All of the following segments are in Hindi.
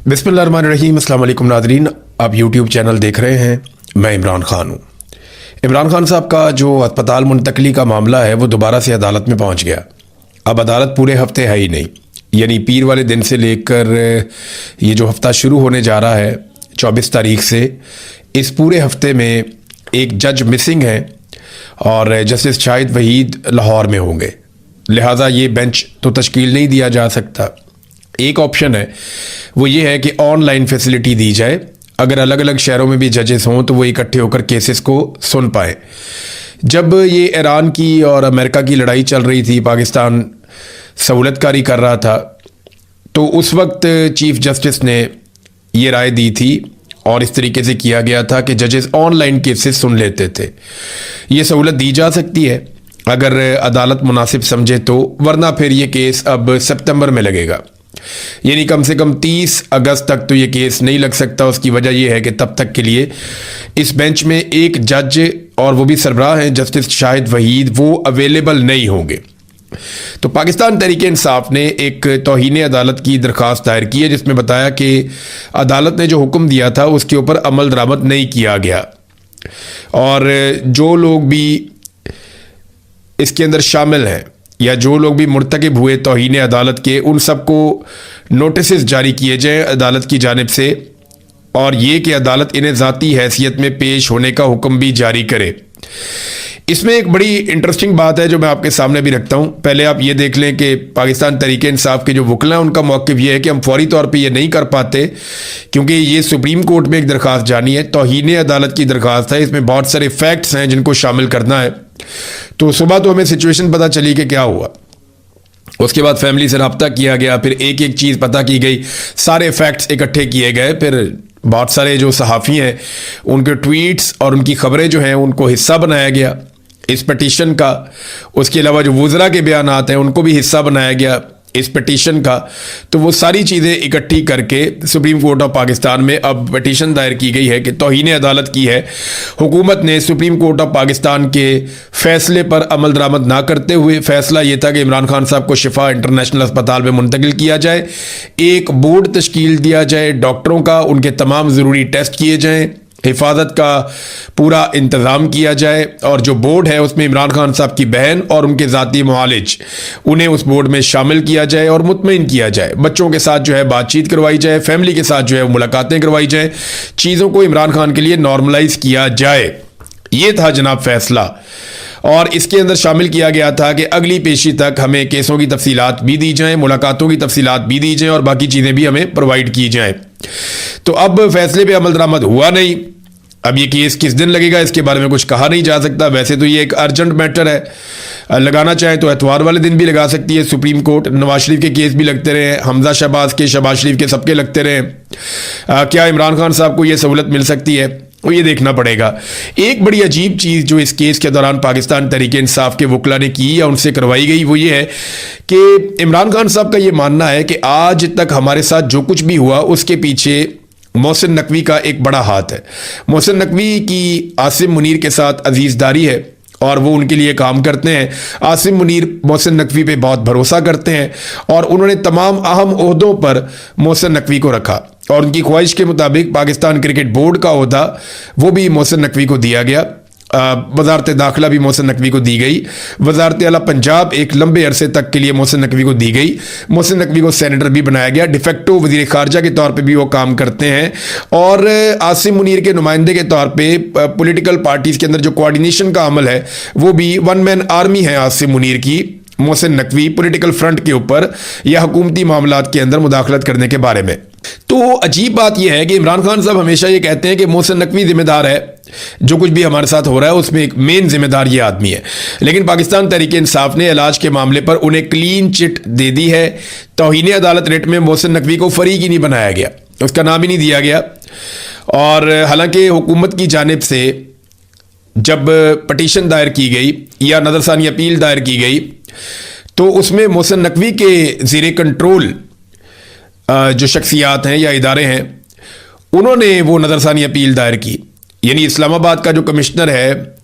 बिस्मिल्लाहिर्रहमानिर्रहीम। अस्सलाम वालेकुम नाज़रीन, आप यूट्यूब चैनल देख रहे हैं। मैं इमरान ख़ान हूँ। इमरान ख़ान साहब का जो अस्पताल मुंतकली का मामला है वो दोबारा से अदालत में पहुँच गया। अब अदालत पूरे हफ्ते है ही नहीं, यानी पीर वाले दिन से लेकर ये जो हफ्ता शुरू होने जा रहा है 24 तारीख से, इस पूरे हफ्ते में एक जज मिसिंग है और जस्टिस शाहिद वहीद लाहौर में होंगे। लिहाजा ये बेंच तो तश्कील नहीं दिया जा सकता। एक ऑप्शन है वो ये है कि ऑनलाइन फैसिलिटी दी जाए, अगर अलग अलग शहरों में भी जजेस हों तो वो इकट्ठे होकर केसेस को सुन पाएँ। जब ये ईरान की और अमेरिका की लड़ाई चल रही थी, पाकिस्तान सहूलतकारी कर रहा था, तो उस वक्त चीफ जस्टिस ने ये राय दी थी और इस तरीके से किया गया था कि जजेस ऑनलाइन केसेस सुन लेते थे। ये सहूलत दी जा सकती है अगर अदालत मुनासिब समझे तो, वरना फिर ये केस अब सितंबर में लगेगा, यानी कम से कम 30 अगस्त तक तो ये केस नहीं लग सकता। उसकी वजह यह है कि तब तक के लिए इस बेंच में एक जज, और वो भी सरबराह हैं जस्टिस शाहिद वहीद, वो अवेलेबल नहीं होंगे। तो पाकिस्तान तहरीक इंसाफ ने एक तौहीन अदालत की दरख्वास्त दायर की है, जिसमें बताया कि अदालत ने जो हुक्म दिया था उसके ऊपर अमल दरामद नहीं किया गया, और जो लोग भी इसके अंदर शामिल हैं या जो लोग भी मुर्तकिब हुए तौहीन अदालत के, उन सबको नोटिस जारी किए जाएँ अदालत की जानिब से, और ये कि अदालत इन्हें ज़ाती हैसियत में पेश होने का हुक्म भी जारी करे। इसमें एक बड़ी इंटरेस्टिंग बात है जो मैं आपके सामने भी रखता हूँ। पहले आप ये देख लें कि पाकिस्तान तहरीक इंसाफ के जो वकील हैं उनका मौक़िफ़ ये है कि हम फौरी तौर पे ये नहीं कर पाते, क्योंकि ये सुप्रीम कोर्ट में एक दरख्वास्त जानी है, तौहीन अदालत की दरख्वास्त है, इसमें बहुत सारे फैक्ट्स हैं जिनको शामिल करना है। तो सुबह तो हमें सिचुएशन पता चली कि क्या हुआ, उसके बाद फैमिली से रब्ता किया गया, फिर एक एक चीज़ पता की गई, सारे फैक्ट्स इकट्ठे किए गए, फिर बहुत सारे जो सहाफ़ी हैं उनके ट्वीट्स और उनकी ख़बरें जो हैं उनको हिस्सा बनाया गया इस पटिशन का। उसके अलावा जो वुज़रा के बयान आते हैं उनको भी हिस्सा बनाया गया इस पटिशन का। तो वो सारी चीज़ें इकट्ठी करके सुप्रीम कोर्ट ऑफ पाकिस्तान में अब पटिशन दायर की गई है कि तौहीन अदालत की है। हुकूमत ने सुप्रीम कोर्ट ऑफ पाकिस्तान के फ़ैसले पर अमल दरामद ना करते हुए, फ़ैसला ये था कि इमरान खान साहब को शिफा इंटरनेशनल अस्पताल में मुंतकिल किया जाए, एक बोर्ड तश्कील दिया जाए डॉक्टरों का, उनके तमाम ज़रूरी टेस्ट किए जाएँ, हिफाजत का पूरा इंतज़ाम किया जाए, और जो बोर्ड है उसमें इमरान खान साहब की बहन और उनके ज़ाती मुआलिज, उन्हें उस बोर्ड में शामिल किया जाए और मुतमईन किया जाए। बच्चों के साथ जो है बातचीत करवाई जाए, फैमिली के साथ जो है मुलाकातें करवाई जाए, चीज़ों को इमरान खान के लिए नॉर्मलाइज किया जाए। ये था जनाब फ़ैसला, और इसके अंदर शामिल किया गया था कि अगली पेशी तक हमें केसों की तफसीलात भी दी जाएँ, मुलाकातों की तफसीलात भी दी जाएँ और बाकी चीज़ें भी हमें प्रोवाइड की जाएँ। तो अब फैसले पे अमल दरामद हुआ नहीं। अब ये केस किस दिन लगेगा इसके बारे में कुछ कहा नहीं जा सकता। वैसे तो ये एक अर्जेंट मैटर है, लगाना चाहे तो एतवार वाले दिन भी लगा सकती है सुप्रीम कोर्ट। नवाज शरीफ के केस भी लगते रहे, हमजा शहबाज के, शहबाज शरीफ के, सबके लगते रहे। क्या इमरान खान साहब को ये सहूलत मिल सकती है, वो ये देखना पड़ेगा। एक बड़ी अजीब चीज़ जो इस केस के दौरान पाकिस्तान तहरीक इंसाफ के वकला ने की या उनसे करवाई गई, वो ये है कि इमरान खान साहब का ये मानना है कि आज तक हमारे साथ जो कुछ भी हुआ उसके पीछे मोहसिन नकवी का एक बड़ा हाथ है। मोहसिन नकवी की आसिम मुनीर के साथ अजीज़दारी है और वो उनके लिए काम करते हैं। आसिम मुनीर मोहसिन नकवी पे बहुत भरोसा करते हैं और उन्होंने तमाम अहम ओहदों पर मोहसिन नकवी को रखा, और उनकी ख्वाहिश के मुताबिक पाकिस्तान क्रिकेट बोर्ड का ओहदा वो भी मोहसिन नकवी को दिया गया। वजारत दाखिला भी मोहसिन नकवी को दी गई। वजारत आला पंजाब एक लंबे अरसे तक के लिए मोहसिन नकवी को दी गई। मोहसिन नकवी को सेनेटर भी बनाया गया, डिफेक्टो वजीर खारजा के तौर पे भी वो काम करते हैं, और आसिम मुनीर के नुमाइंदे के तौर पे पॉलिटिकल पार्टीज़ के अंदर जो कोऑर्डिनेशन का अमल है वो भी वन मैन आर्मी है आसिम मुनीर की। मोहसिन नकवी पॉलिटिकल फ्रंट के ऊपर या हुकूमती मामलात के अंदर मुदाखलत करने के बारे में। तो अजीब बात यह है कि इमरान खान साहब हमेशा ये कहते हैं कि मोहसिन नकवी जिम्मेदार है, जो कुछ भी हमारे साथ हो रहा है उसमें एक मेन जिम्मेदार ये आदमी है। लेकिन पाकिस्तान तहरीक इंसाफ ने इलाज के मामले पर उन्हें क्लीन चिट दे दी है। तौहीन अदालत रेट में मोहसिन नकवी को फरीक ही नहीं बनाया गया, उसका नाम ही नहीं दिया गया। और हालांकि हुकूमत की जानिब से जब पटिशन दायर की गई या नज़रसानी अपील दायर की गई तो उसमें मोहसिन नकवी के ज़ेरे कंट्रोल जो शख्सियात हैं या इदारे हैं उन्होंने वो नज़रसानी अपील दायर की। यानी इस्लामाबाद का जो कमिश्नर है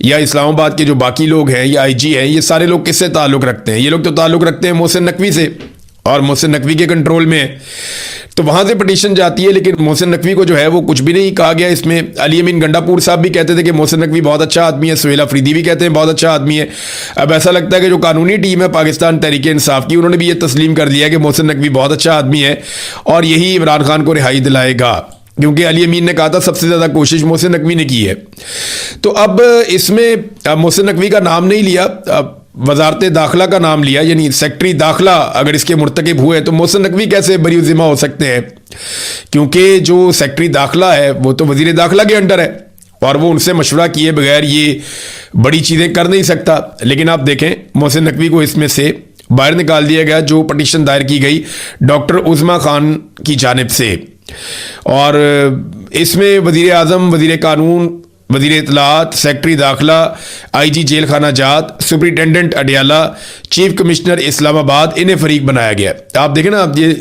या इस्लामाबाद के जो बाकी लोग हैं या आईजी हैं, ये सारे लोग किससे ताल्लुक़ रखते हैं? ये लोग तो ताल्लुक़ रखते हैं मोहसिन नकवी से, और मोहसिन नकवी के कंट्रोल में है, तो वहां से पिटीशन जाती है। लेकिन मोहसिन नकवी को जो है वो कुछ भी नहीं कहा गया इसमें। अली अमीन गंडापुर साहब भी कहते थे कि मोहसिन नकवी बहुत अच्छा आदमी है, सुहेल अफरीदी भी कहते हैं बहुत अच्छा आदमी है। अब ऐसा लगता है कि जो कानूनी टीम है पाकिस्तान तहरीक इंसाफ की, उन्होंने भी ये तस्लीम कर लिया कि मोहसिन नकवी बहुत अच्छा आदमी है और यही इमरान खान को रिहाई दिलाएगा, क्योंकि अली अमीन ने कहा था सबसे ज़्यादा कोशिश मोहसिन नकवी ने की है। तो अब इसमें मोहसिन नकवी का नाम नहीं लिया, वजारत दाखिला का नाम लिया, यानी सेक्रेटरी दाखिला अगर इसके मुर्तकिब हुए तो मोहसिन नकवी कैसे बरी ज़िम्मा हो सकते हैं, क्योंकि जो सेक्रेटरी दाखिला है वो तो वजीर दाखिला के अंडर है और वो उनसे मशवरा किए बगैर ये बड़ी चीज़ें कर नहीं सकता। लेकिन आप देखें मोहसिन नकवी को इसमें से बाहर निकाल दिया गया, जो पटिशन दायर की गई डॉक्टर उज़मा खान की जानिब से, और इसमें वजीर आज़म, वजीर कानून, वजीर इत्तलात, सेक्रेटरी दाखिला, IG जेल खाना जात, superintendent Adiala, chief commissioner Islamabad, इन्हें फरीक बनाया गया। आप देखें ना, आप ये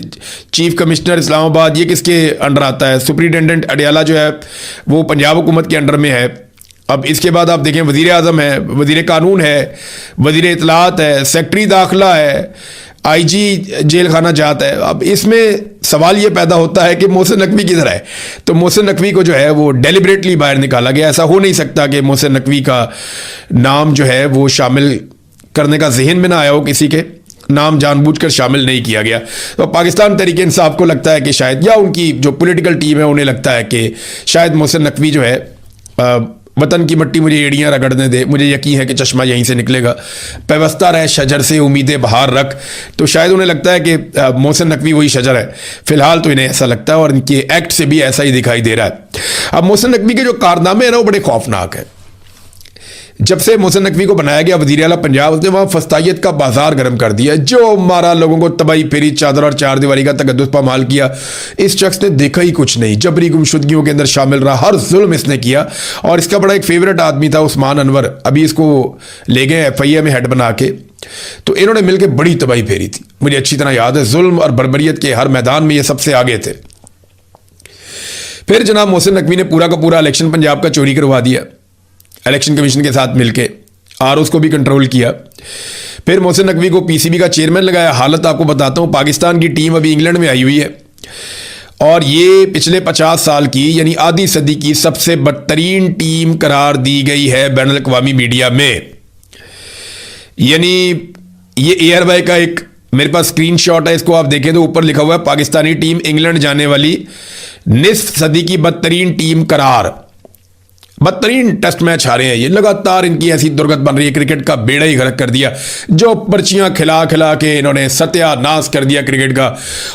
चीफ कमिश्नर इस्लामाबाद ये किसके अंडर आता है? सुपरिटेंडेंट अडियाला जो है वो पंजाब हुकूमत के अंडर में है। अब इसके बाद आप देखें वजीर आज़म है, वजीर कानून है, वजीर इत्तलात है, सेक्रेटरी दाखिला है, IG जेल खाना जाता है। अब इसमें सवाल ये पैदा होता है कि मोहसिन नकवी किधर है? तो मोहसिन नकवी को जो है वो डेलिबरेटली बाहर निकाला गया। ऐसा हो नहीं सकता कि मोहसिन नकवी का नाम जो है वो शामिल करने का जहन में ना आया हो, किसी के नाम जानबूझकर शामिल नहीं किया गया। तो पाकिस्तान तहरीक इंसाफ को लगता है कि शायद, या उनकी जो पॉलिटिकल टीम है उन्हें लगता है कि शायद मोहसिन नकवी जो है वतन की मिट्टी मुझे एड़ियाँ रगड़ने दे, मुझे यकीन है कि चश्मा यहीं से निकलेगा, पैवस्ता रहे शजर से उम्मीदें बहार रख। तो शायद उन्हें लगता है कि मोहसिन नकवी वही शजर है। फिलहाल तो इन्हें ऐसा लगता है और इनके एक्ट से भी ऐसा ही दिखाई दे रहा है। अब मोहसिन नकवी के जो कारनामे हैं ना वो बड़े खौफनाक है। जब से मोहसिन नकवी को बनाया गया वज़ीर आला पंजाब, उसने वहाँ फस्तायत का बाजार गर्म कर दिया, जो मारा, लोगों को तबाही फेरी, चादर और चार दीवारी का तकद्दुस पामाल किया। इस शख्स ने देखा ही कुछ नहीं, जबरी गुमशुदगियों के अंदर शामिल रहा, हर जुल्म इसने किया। और इसका बड़ा एक फेवरेट आदमी था उस्मान अनवर, अभी इसको ले गए FIA में हेड बना के। तो इन्होंने मिलकर बड़ी तबाही फेरी थी, मुझे अच्छी तरह याद है। जुल्म और बर्बरियत के हर मैदान में ये सबसे आगे थे। फिर जनाब मोहसिन नकवी ने पूरा का पूरा इलेक्शन पंजाब का चोरी करवा दिया, इलेक्शन कमीशन के साथ मिलके, और उसको भी कंट्रोल किया। फिर मोहसिन नकवी को PCB का चेयरमैन लगाया। हालत आपको बताता हूँ, पाकिस्तान की टीम अभी इंग्लैंड में आई हुई है और ये पिछले 50 साल की यानी आधी सदी की सबसे बदतरीन टीम करार दी गई है बैनुल अक़वामी मीडिया में। यानी ये एयरवाई का एक मेरे पास स्क्रीनशॉट है, इसको आप देखें तो ऊपर लिखा हुआ है पाकिस्तानी टीम इंग्लैंड जाने वाली निस्फ सदी की बदतरीन टीम करार। बदतरीन टेस्ट मैच हारे हैं ये, लगातार इनकी ऐसी दुर्गत बन रही है, क्रिकेट का बेड़ा ही गर्क कर दिया। जो पर्चियां खिला खिला के इन्होंने सत्यानाश कर दिया क्रिकेट का।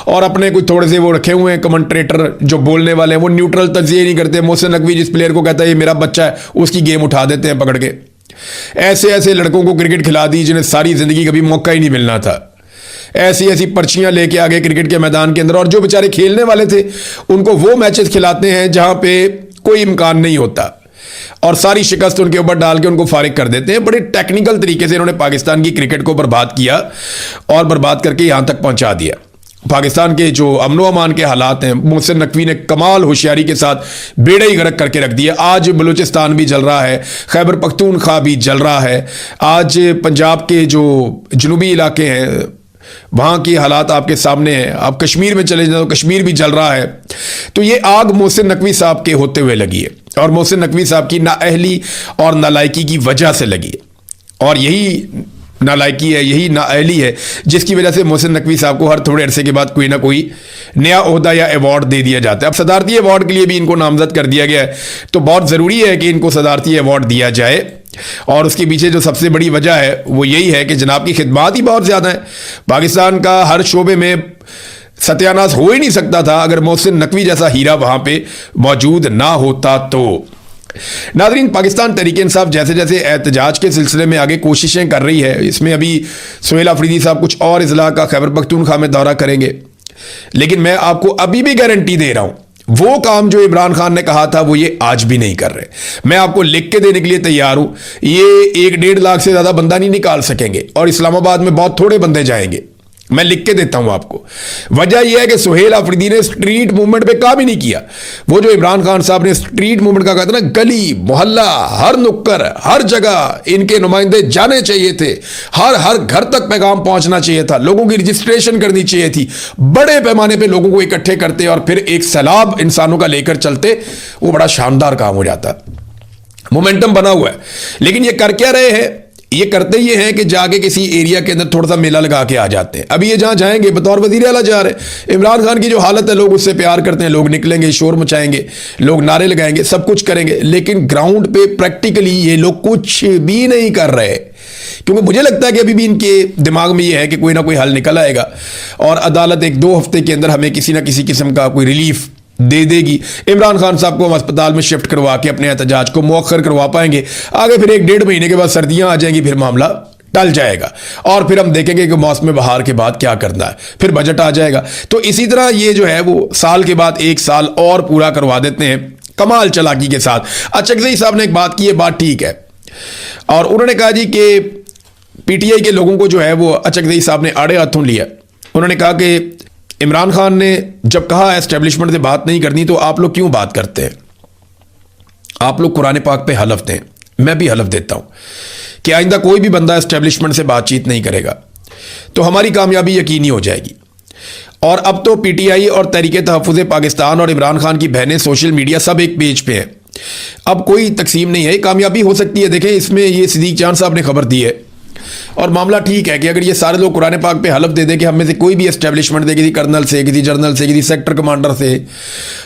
और अपने कुछ थोड़े से वो रखे हुए हैं कमेंट्रेटर जो बोलने वाले हैं, वो न्यूट्रल तज्जिए नहीं करते। मोहसिन नकवी जिस प्लेयर को कहता है ये मेरा बच्चा है, उसकी गेम उठा देते हैं पकड़ के। ऐसे ऐसे लड़कों को क्रिकेट खिला दी जिन्हें सारी जिंदगी कभी मौका ही नहीं मिलना था। ऐसी ऐसी पर्चियां लेके आ गए क्रिकेट के मैदान के अंदर, और जो बेचारे खेलने वाले थे उनको वो मैचेस खिलाते हैं जहां पे कोई इम्कान नहीं होता, और सारी शिकस्त उनके ऊपर डाल के उनको फारिग कर देते हैं। बड़े टेक्निकल तरीके से इन्होंने पाकिस्तान की क्रिकेट को बर्बाद किया और बर्बाद करके यहां तक पहुंचा दिया। पाकिस्तान के जो अमनो अमान के हालात हैं, मोहसिन नकवी ने कमाल होशियारी के साथ बेड़ा ही गर्क करके रख दिया। आज बलूचिस्तान भी जल रहा है, खैबर पख्तूनख्वा भी जल रहा है, आज पंजाब के जो जनूबी इलाके हैं वहाँ की हालात आपके सामने हैं। आप कश्मीर में चले जाए तो कश्मीर भी जल रहा है। तो ये आग मोहसिन नकवी साहब के होते हुए लगी है, और मोहसिन नकवी साहब की नाअहली और नालायकी की वजह से लगी है। और यही नालायकी है, यही नाअहली है जिसकी वजह से मोहसिन नकवी साहब को हर थोड़े अरसे के बाद कोई ना कोई नया ओहदा या अवार्ड दे दिया जाता है। अब सदारती अवार्ड के लिए भी इनको नामजद कर दिया गया है, तो बहुत ज़रूरी है कि इनको सदारती अवार्ड दिया जाए। और उसके पीछे जो सबसे बड़ी वजह है वो यही है कि जनाब की खिदमत ही बहुत ज़्यादा है। पाकिस्तान का हर शोबे में सत्यानाश हो ही नहीं सकता था अगर मोहसिन नकवी जैसा हीरा वहाँ पे मौजूद ना होता। तो नाज़रीन, पाकिस्तान तहरीक इंसाफ जैसे जैसे एहतजाज के सिलसिले में आगे कोशिशें कर रही है, इसमें अभी सुहेल अफरीदी साहब कुछ और अजला का खैबर पख्तूनख्वा में दौरा करेंगे, लेकिन मैं आपको अभी भी गारंटी दे रहा हूँ वो काम जो इमरान खान ने कहा था वो ये आज भी नहीं कर रहे। मैं आपको लिख के देने के लिए तैयार हूं, ये 1-1.5 लाख से ज्यादा बंदा नहीं निकाल सकेंगे और इस्लामाबाद में बहुत थोड़े बंदे जाएंगे। मैं लिख के देता हूं आपको। वजह यह है कि सुहेल आफरीदी ने स्ट्रीट मूवमेंट पे काम ही नहीं किया। वो जो इमरान खान साहब ने स्ट्रीट मूवमेंट का कहा था ना, गली मोहल्ला हर नुक्कर हर जगह इनके नुमाइंदे जाने चाहिए थे, हर हर घर तक पैगाम पहुंचना चाहिए था, लोगों की रजिस्ट्रेशन करनी चाहिए थी, बड़े पैमाने पर लोगों को इकट्ठे करते और फिर एक सैलाब इंसानों का लेकर चलते, वो बड़ा शानदार काम हो जाता। मोमेंटम बना हुआ है। लेकिन ये कर क्या रहे हैं? ये करते ये हैं कि जाके किसी एरिया के अंदर थोड़ा सा मेला लगा के आ जाते हैं। अभी ये जहां जाएंगे बतौर वजीर आला जा रहे हैं। इमरान खान की जो हालत है, लोग उससे प्यार करते हैं, लोग निकलेंगे, शोर मचाएंगे, लोग नारे लगाएंगे, सब कुछ करेंगे, लेकिन ग्राउंड पे प्रैक्टिकली ये लोग कुछ भी नहीं कर रहे। क्योंकि मुझे लगता है कि अभी भी इनके दिमाग में ये है कि कोई ना कोई हल निकल आएगा और अदालत 1-2 हफ्ते के अंदर हमें किसी ना किसी किस्म का कोई रिलीफ दे देगी। इमरान खान साहब को हम अस्पताल में शिफ्ट करवा के अपने एहतजाज को मौखर करवा पाएंगे। आगे फिर 1-1.5 महीने के बाद सर्दियां आ जाएंगी, फिर मामला टल जाएगा और फिर हम देखेंगे कि मौसम बहार के बाद क्या करना है, फिर बजट आ जाएगा। तो इसी तरह ये जो है वो साल के बाद 1 साल और पूरा करवा देते हैं कमाल चालाकी के साथ। अचकज़ई साहब ने एक बात की है, बात ठीक है, और उन्होंने कहा जी कि पीटीआई के लोगों को जो है वो अचकज़ई साहब ने आड़े हाथों लिया। उन्होंने कहा कि इमरान खान ने जब कहा एस्टेब्लिशमेंट से बात नहीं करनी, तो आप लोग क्यों बात करते हैं? आप लोग कुरान पाक पे हलफ दें, मैं भी हलफ देता हूं कि आइंदा कोई भी बंदा एस्टेब्लिशमेंट से बातचीत नहीं करेगा तो हमारी कामयाबी यकीनी हो जाएगी। और अब तो पीटीआई और तहरीक तहफ़्फ़ुज़ पाकिस्तान और इमरान खान की बहनें सोशल मीडिया सब एक पेज पे हैं। अब कोई तकसीम नहीं है, कामयाबी हो सकती है। देखें, इसमें ये सिद्दीक चांद साहब ने खबर दी है और मामला ठीक है कि अगर ये सारे लोग कुरान पाक पे हलफ दे दें कि हम में से कोई भी एस्टेब्लिशमेंट दे, किसी कर्नल से, किसी जनरल से, किसी सेक्टर कमांडर से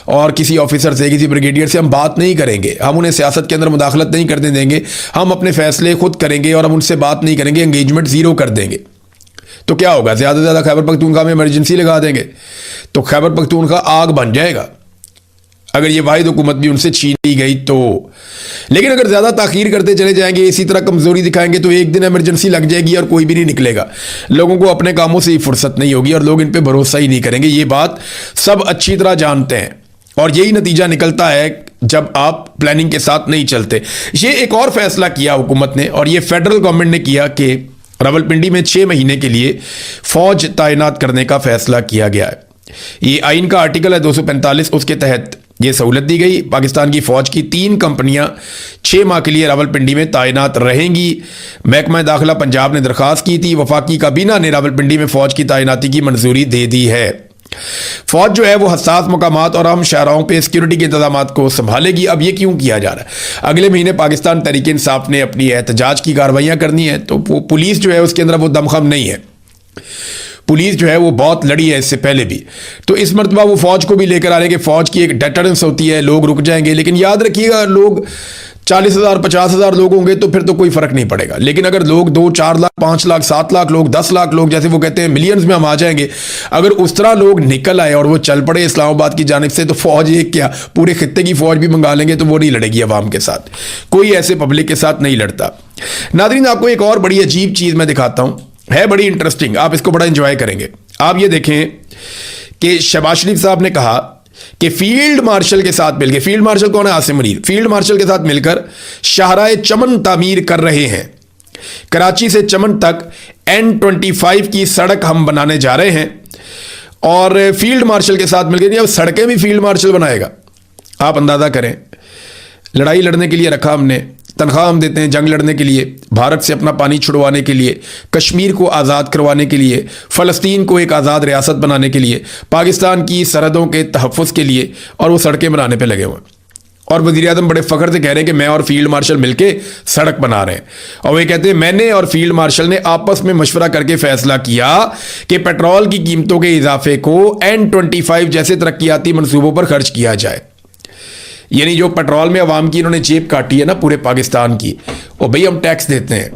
और किसी ऑफिसर से, किसी ब्रिगेडियर से हम बात नहीं करेंगे, हम उन्हें सियासत के अंदर मुदाखलत नहीं करने देंगे, हम अपने फैसले खुद करेंगे और हम उनसे बात नहीं करेंगे, एंगेजमेंट ज़ीरो कर देंगे, तो क्या होगा? ज़्यादा से ज़्यादा खैबर पख्तूनख्वा में इमरजेंसी लगा देंगे तो खैबर पख्तूनख्वा आग बन जाएगा अगर ये वाहिद हुकूमत भी उनसे छीन ली गई तो। लेकिन अगर ज़्यादा ताख़ीर करते चले जाएंगे, इसी तरह कमज़ोरी दिखाएंगे, तो एक दिन इमरजेंसी लग जाएगी और कोई भी नहीं निकलेगा। लोगों को अपने कामों से ही फुर्सत नहीं होगी और लोग इन पे भरोसा ही नहीं करेंगे। ये बात सब अच्छी तरह जानते हैं और यही नतीजा निकलता है जब आप प्लानिंग के साथ नहीं चलते। ये एक और फैसला किया हुकूमत ने, और ये फेडरल गवर्नमेंट ने किया कि रावलपिंडी में 6 महीने के लिए फ़ौज तैनात करने का फैसला किया गया है। ये आइन का आर्टिकल है 245, उसके तहत ये सहूलत दी गई। पाकिस्तान की फ़ौज की 3 कंपनियां 6 माह के लिए रावलपिंडी में तैनात रहेंगी। महकमा दाखिला पंजाब ने दरख्वास्त की थी, वफाकी काबीना ने रावलपिंडी में फ़ौज की तैनाती की मंजूरी दे दी है। फ़ौज जो है वो हसास मकामात और अहम शाहराहों पे सिक्योरिटी के इंतजाम को संभालेगी। अब ये क्यों किया जा रहा है? अगले महीने पाकिस्तान तहरीक इंसाफ ने अपनी एहतजाज की कार्रवाइयाँ करनी है, तो वो पुलिस जो है उसके अंदर वो दमखम नहीं है। पुलिस जो है वो बहुत लड़ी है इससे पहले भी, तो इस मरतबा वो फ़ौज को भी लेकर आ रहे हैं कि फ़ौज की एक डेटरेंस होती है, लोग रुक जाएंगे। लेकिन याद रखिएगा, लोग 40,000 50,000 लोग होंगे तो फिर तो कोई फ़र्क नहीं पड़ेगा। लेकिन अगर लोग 2-4 लाख 5 लाख 7 लाख लोग 10 लाख लोग, जैसे वो कहते हैं मिलियंस में हम आ जाएंगे, अगर उस तरह लोग निकल आए और वो चल पड़े इस्लामाबाद की जानिब से, तो फ़ौज एक क्या पूरे खित्ते की फ़ौज भी मंगा लेंगे तो वो नहीं लड़ेगी अवाम के साथ। कोई ऐसे पब्लिक के साथ नहीं लड़ता। नाज़रीन, आपको एक और बड़ी अजीब चीज़ मैं दिखाता हूँ, है बड़ी इंटरेस्टिंग, आप इसको बड़ा इंजॉय करेंगे। आप ये देखें कि शहबाज शरीफ साहब ने कहा कि फील्ड मार्शल के साथ मिलकर, फील्ड मार्शल कौन है? आसिम मुनीर। फील्ड मार्शल के साथ मिलकर शाहराए चमन तामीर कर रहे हैं। कराची से चमन तक N25 की सड़क हम बनाने जा रहे हैं और फील्ड मार्शल के साथ मिलकर, अब सड़कें भी फील्ड मार्शल बनाएगा। आप अंदाजा करें, लड़ाई लड़ने के लिए रखा हमने, तनख्वाह हम देते हैं जंग लड़ने के लिए, भारत से अपना पानी छुड़वाने के लिए, कश्मीर को आज़ाद करवाने के लिए, फ़लस्तीन को एक आज़ाद रियासत बनाने के लिए, पाकिस्तान की सरहदों के तहफ़्फ़ुज़ के लिए, और वो सड़कें बनाने पे लगे हुए हैं। और वज़ीर आज़म बड़े फ़ख्र से कह रहे हैं कि मैं और फील्ड मार्शल मिलके सड़क बना रहे हैं। और वे कहते हैं मैंने और फील्ड मार्शल ने आपस में मशवरा करके फ़ैसला किया कि पेट्रोल की कीमतों के इजाफे को N25 जैसे तरक्याती मनसूबों पर खर्च किया जाए। यानी जो पेट्रोल में अवाम की इन्होंने जेब काटी है ना पूरे पाकिस्तान की, वो भाई हम टैक्स देते हैं,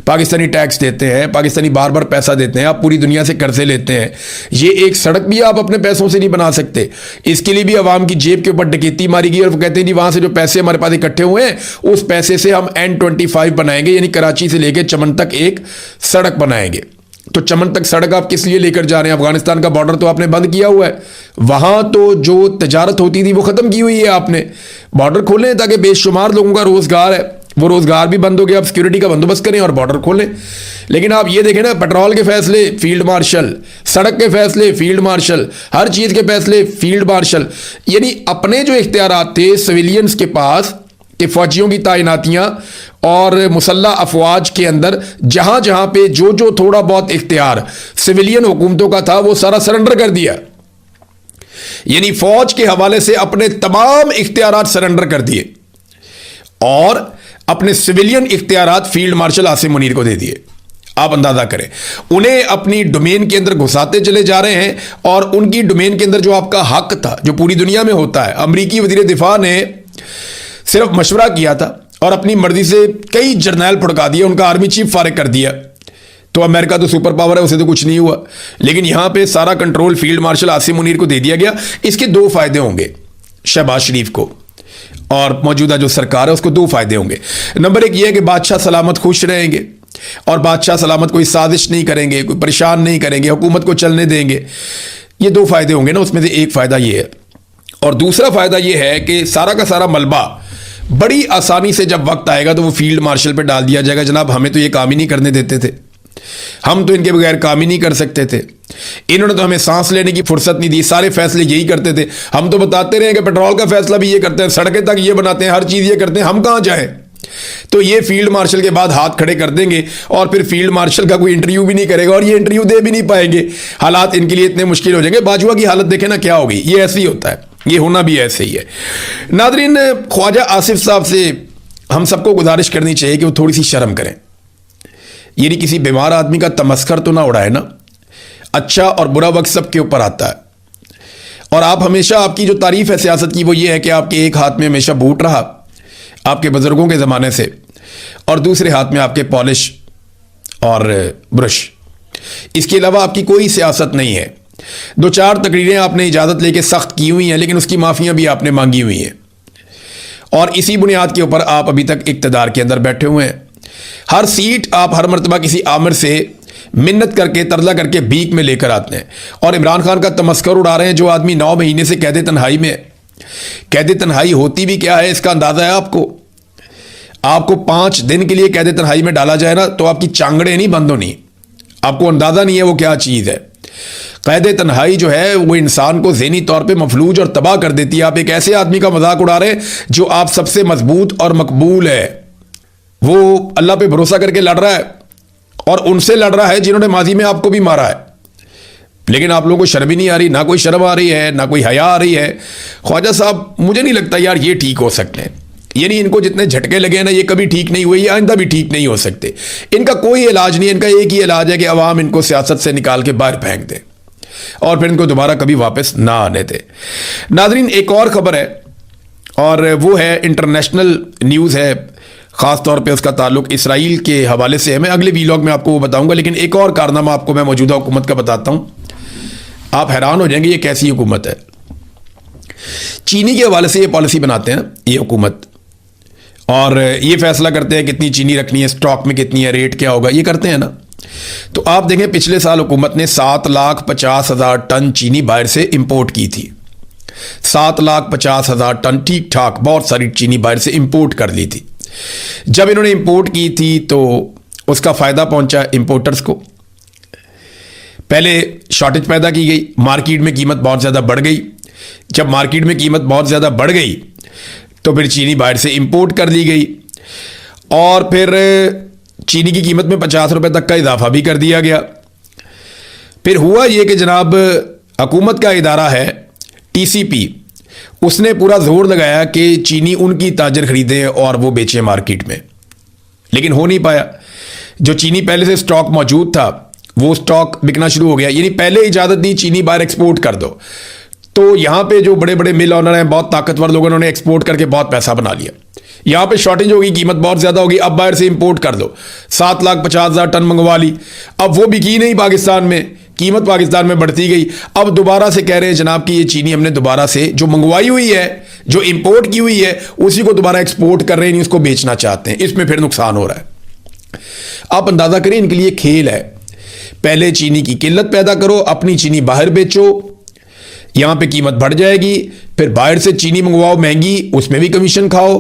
पाकिस्तानी टैक्स देते हैं, पाकिस्तानी बार बार पैसा देते हैं, आप पूरी दुनिया से कर्जे लेते हैं। ये एक सड़क भी आप अपने पैसों से नहीं बना सकते, इसके लिए भी अवाम की जेब के ऊपर डकैती मारी गई। और वो कहते हैं जी वहाँ से जो पैसे हमारे पास इकट्ठे हुए हैं उस पैसे से हम N25 बनाएंगे, यानी कराची से लेकर चमन तक एक सड़क बनाएंगे। तो चमन तक सड़क आप किस लिए लेकर जा रहे हैं? अफगानिस्तान का बॉर्डर तो आपने बंद किया हुआ है, वहां तो जो तजारत होती थी वो ख़त्म की हुई है आपने। बॉर्डर खोलें ताकि बेशुमार लोगों का रोज़गार है, वो रोजगार भी बंद हो गया, अब सिक्योरिटी का बंदोबस्त करें और बॉर्डर खोलें। लेकिन आप ये देखें ना, पेट्रोल के फैसले फील्ड मार्शल, सड़क के फैसले फील्ड मार्शल, हर चीज के फैसले फील्ड मार्शल। यानी अपने जो इख्तियारात थे सिविलियंस के पास कि फौजियों की तैनातियां और मुसल्ला अफवाज के अंदर जहां जहां पे जो जो थोड़ा बहुत इख्तियार सिविलियन हुकूमतों का था वो सारा सरेंडर कर दिया। यानी फौज के हवाले से अपने तमाम इख्तियारात सरेंडर कर दिए और अपने सिविलियन इख्तियारात फील्ड मार्शल आसिम मुनीर को दे दिए। आप अंदाजा करें, उन्हें अपनी डोमेन के अंदर घुसाते चले जा रहे हैं और उनकी डोमेन के अंदर जो आपका हक था, जो पूरी दुनिया में होता है। अमरीकी वजीर दिफा ने सिर्फ मशवरा किया था और अपनी मर्जी से कई जर्नैल फुड़का दिए, उनका आर्मी चीफ फारिग कर दिया। तो अमेरिका तो सुपर पावर है, उसे तो कुछ नहीं हुआ। लेकिन यहां पे सारा control field marshal Asim Munir को दे दिया गया। इसके दो फायदे होंगे शहबाज शरीफ को और मौजूदा जो सरकार है उसको। दो फायदे होंगे। नंबर एक ये है कि बादशाह सलामत खुश रहेंगे और बादशाह सलामत कोई साजिश नहीं करेंगे, कोई परेशान नहीं करेंगे, हुकूमत को चलने देंगे। ये दो फायदे होंगे ना, उसमें से एक फायदा ये है। और दूसरा फायदा ये है कि सारा का सारा मलबा बड़ी आसानी से जब वक्त आएगा तो वो फील्ड मार्शल पे डाल दिया जाएगा। जनाब हमें तो ये काम ही नहीं करने देते थे, हम तो इनके बगैर काम ही नहीं कर सकते थे, इन्होंने तो हमें सांस लेने की फुर्सत नहीं दी, सारे फैसले यही करते थे। हम तो बताते रहे कि पेट्रोल का फैसला भी ये करते हैं, सड़कें तक ये बनाते हैं, हर चीज ये करते हैं, हम कहां जाएं। तो ये फील्ड मार्शल के बाद हाथ खड़े कर देंगे और फिर फील्ड मार्शल का कोई इंटरव्यू भी नहीं करेगा और ये इंटरव्यू दे भी नहीं पाएंगे। हालात इनके लिए इतने मुश्किल हो जाएंगे। बाजुआ की हालत देखें ना क्या होगी। ये ऐसे ही होता है, ये होना भी ऐसे ही है। नादरीन, ख्वाजा आसिफ साहब से हम सबको गुजारिश करनी चाहिए कि वो थोड़ी सी शर्म करें। यानी किसी बीमार आदमी का तमस्कर तो ना उड़ाए ना। अच्छा और बुरा वक्त सबके ऊपर आता है और आप हमेशा, आपकी जो तारीफ है सियासत की वो ये है कि आपके एक हाथ में हमेशा बूट रहा आपके बुजुर्गों के ज़माने से और दूसरे हाथ में आपके पॉलिश और ब्रश। इसके अलावा आपकी कोई सियासत नहीं है। दो चार तकरीरें आपने इजाज़त लेके सख्त की हुई हैं, लेकिन उसकी माफ़ियाँ भी आपने मांगी हुई हैं और इसी बुनियाद के ऊपर आप अभी तक इक़्तिदार के अंदर बैठे हुए हैं। हर सीट आप हर मरतबा किसी आमिर से मिन्नत करके, तरला करके भीख में लेकर आते हैं और इमरान खान का तमस्कर उड़ा रहे हैं। जो आदमी 9 महीने से कैद तन्हाई में है। कैद तन्हाई होती भी क्या है इसका अंदाजा है आपको? आपको 5 दिन के लिए कैद तन्हाई में डाला जाए ना तो आपकी चांगड़े नहीं बंद होनी। आपको अंदाजा नहीं है वो क्या चीज़ है। कैद तन्हाई जो है वो इंसान को ज़हनी तौर पे मफलूज और तबाह कर देती है। आप एक ऐसे आदमी का मजाक उड़ा रहे हैं जो आप सबसे मजबूत और मकबूल है, वो अल्लाह पे भरोसा करके लड़ रहा है और उनसे लड़ रहा है जिन्होंने माजी में आपको भी मारा है। लेकिन आप लोगों को शर्म ही नहीं आ रही, ना कोई शर्म आ रही है, ना कोई हया आ रही है। ख्वाजा साहब, मुझे नहीं लगता यार ये ठीक हो सकते हैं। यानी इनको जितने झटके लगे हैं ना, ये कभी ठीक नहीं हुए, ये आइंदा भी ठीक नहीं हो सकते। इनका कोई इलाज नहीं है। इनका एक ही इलाज है कि अवाम इनको सियासत से निकाल के बाहर फेंक दे और फिर इनको दोबारा कभी वापस ना आने दे। नाजरीन, एक और खबर है और वो है इंटरनेशनल न्यूज़ है, ख़ास तौर पे उसका ताल्लुक इसराइल के हवाले से है। मैं अगले वीलॉग में आपको वो बताऊंगा, लेकिन एक और कारनामा आपको मैं मौजूदा हुकूमत का बताता हूं। आप हैरान हो जाएंगे ये कैसी हुकूमत है। चीनी के हवाले से ये पॉलिसी बनाते हैं ये हुकूमत और ये फैसला करते हैं कितनी चीनी रखनी है, स्टॉक में कितनी है, रेट क्या होगा, ये करते हैं ना। तो आप देखें पिछले साल हुकूमत ने 7,50,000 टन चीनी बाहर से इंपोर्ट की थी। 7,50,000 टन, ठीक ठाक, बहुत सारी चीनी बाहर से इंपोर्ट कर ली थी। जब इन्होंने इंपोर्ट की थी तो उसका फायदा पहुंचा इंपोर्टर्स को। पहले शॉर्टेज पैदा की गई, मार्केट में कीमत बहुत ज्यादा बढ़ गई। जब मार्केट में कीमत बहुत ज्यादा बढ़ गई तो फिर चीनी बाहर से इंपोर्ट कर ली गई और फिर चीनी की कीमत में 50 रुपए तक का इजाफा भी कर दिया गया। फिर हुआ यह कि जनाब हुकूमत का इदारा है TCP, उसने पूरा जोर लगाया कि चीनी उनकी ताजर खरीदें और वो बेचें मार्केट में, लेकिन हो नहीं पाया। जो चीनी पहले से स्टॉक मौजूद था वो स्टॉक बिकना शुरू हो गया। यानी पहले इजाजत दी चीनी बाहर एक्सपोर्ट कर दो, तो यहां पे जो बड़े बड़े मिल ओनर हैं, बहुत ताकतवर लोगों, उन्होंने एक्सपोर्ट करके बहुत पैसा बना लिया। यहां पे शॉर्टेज होगी, कीमत बहुत ज्यादा होगी, अब बाहर से इंपोर्ट कर दो। 7,50,000 टन मंगवा ली, अब वो बिकी नहीं पाकिस्तान में, कीमत पाकिस्तान में बढ़ती गई। अब दोबारा से कह रहे हैं जनाब कि ये चीनी हमने दोबारा से जो मंगवाई हुई है, जो इंपोर्ट की हुई है, उसी को दोबारा एक्सपोर्ट कर रहे हैं, नहीं उसको बेचना चाहते हैं। इसमें फिर नुकसान हो रहा है। आप अंदाजा करें, इनके लिए खेल है। पहले चीनी की किल्लत पैदा करो, अपनी चीनी बाहर बेचो, यहां पे कीमत बढ़ जाएगी। फिर बाहर से चीनी मंगवाओ महंगी, उसमें भी कमीशन खाओ।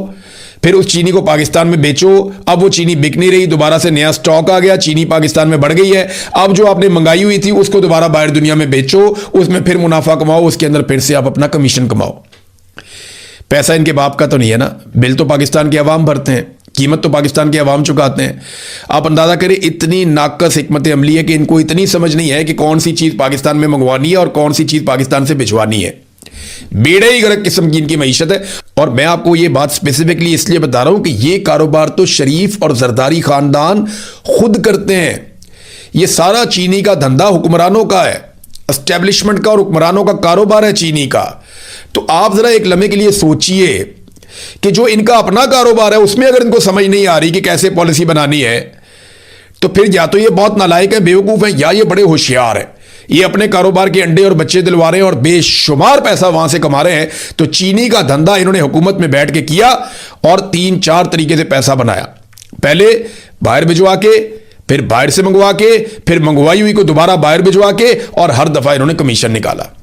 फिर उस चीनी को पाकिस्तान में बेचो, अब वो चीनी बिक नहीं रही, दोबारा से नया स्टॉक आ गया, चीनी पाकिस्तान में बढ़ गई है, अब जो आपने मंगाई हुई थी उसको दोबारा बाहर दुनिया में बेचो, उसमें फिर मुनाफा कमाओ, उसके अंदर फिर से आप अपना कमीशन कमाओ। पैसा इनके बाप का तो नहीं है ना, बिल तो पाकिस्तान की आवाम भरते हैं, कीमत तो पाकिस्तान की आवाम चुकाते हैं। आप अंदाजा करें, इतनी नाकस हिकमत अमली है कि इनको इतनी समझ नहीं है कि कौन सी चीज पाकिस्तान में मंगवानी है और कौन सी चीज पाकिस्तान से भिजवानी है। बेड़े ही गर्क किस्म की इनकी मईशत है। और मैं आपको ये बात स्पेसिफिकली इसलिए बता रहा हूं कि ये कारोबार तो शरीफ और जरदारी खानदान खुद करते हैं। ये सारा चीनी का धंधा हुक्मरानों का है, एस्टेब्लिशमेंट का और हुक्मरानों का कारोबार है चीनी का। तो आप जरा एक लम्हे के लिए सोचिए कि जो इनका अपना कारोबार है उसमें अगर इनको समझ नहीं आ रही कि कैसे पॉलिसी बनानी है, तो फिर या तो ये बहुत नालायक है, बेवकूफ है, या ये बड़े होशियार है। ये अपने कारोबार के अंडे और बच्चे दिलवा रहे हैं और बेशुमार पैसा वहां से कमा रहे हैं। तो चीनी का धंधा इन्होंने हुकूमत में बैठ के किया और 3-4 तरीके से पैसा बनाया। पहले बाहर भिजवा के, फिर बाहर से मंगवा के, फिर मंगवाई हुई को दोबारा बाहर भिजवा के, और हर दफा इन्होंने कमीशन निकाला।